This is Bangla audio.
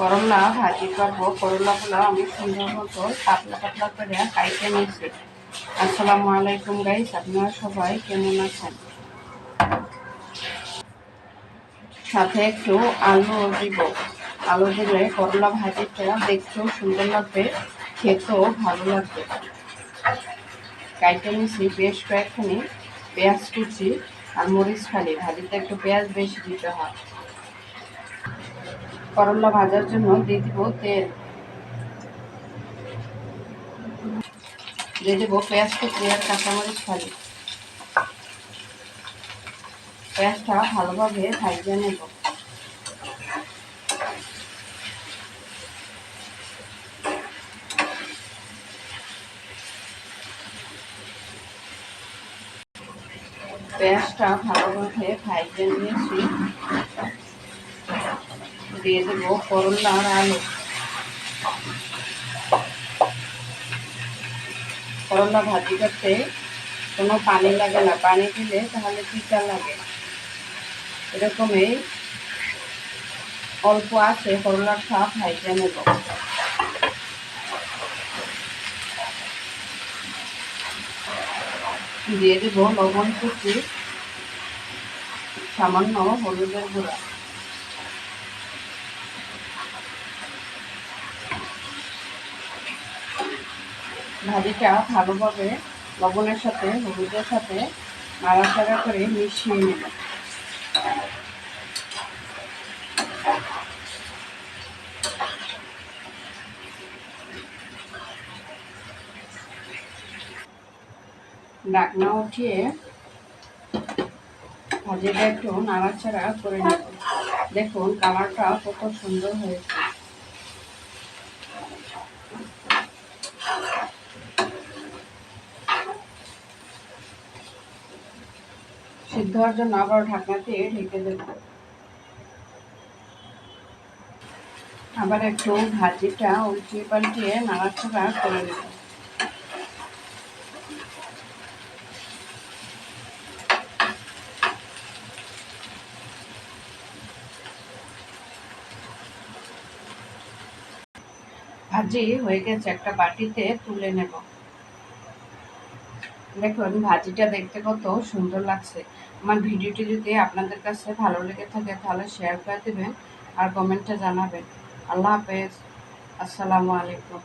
করলা ভাজি করবো। করলাগুলো আমি সুন্দর মতো পাতলা পাতলা করে কাইটে নিয়েছি। আসসালামু আলাইকুম গাইস, আপনারা সবাই কেমন আছেন? সাথে একটু আলু দিব। আলু দিলে করলা ভাজিটা দেখতেও সুন্দর লাগবে, খেতেও ভালো লাগবে। কাইটে নিয়েছি বেশ কয়েকখানি পেঁয়াজ কুচি আর মরিচ ফালি। ভাজিতে একটু পেঁয়াজ বেশি দিতে হয়। করলা ভাজার জন্য দিয়ে দিব তেল, দিয়ে দেবো পেঁয়াজ কুচি আর কাঁচামরিচ ফালি। পেঁয়াজটা ভালোভাবে ভাজিয়ে নেব। পেঁয়াজটা ভালোভাবে ভাজিয়ে নিয়েছি। দিয়ে দেবো করলা আর আলু। করলা ভাজি করতে কোনো পানি লাগে না, পানি দিলে তাহলে তিতা লাগে। এরকমই অল্প আছে করলাটা ভাজিয়ে নেব। দিয়ে দেব লবণ কুচি, সামান্য হলুদের গুঁড়া। ভাজিটা ভালোভাবে লবণের সাথে হলুদের সাথে নাড়াচাড়া করে মিশিয়ে নেব। ঢাকনা উঠিয়ে ভাজিটা একটু নাড়াচাড়া করে নেব। দেখুন কালারটা কত সুন্দর হয়েছে। সিদ্ধ হওয়ার জন্য আবার ঢাকনা দিয়ে ঢেকে দেব। আবার একটু ভাজিটা উল্টিয়ে পাল্টিয়ে নাড়াচাড়া করে নেব। ভাজি হয়ে গেছে, একটা বাটিতে তুলে নেব। দেখুন ভাজিটা দেখতে কত সুন্দর লাগছে। আমার ভিডিওটি যদি আপনাদের কাছে ভালো লেগে থাকে তাহলে শেয়ার করে দেবেন আর কমেন্টে জানাবেন। আল্লাহ হাফেজ, আসসালামু আলাইকুম।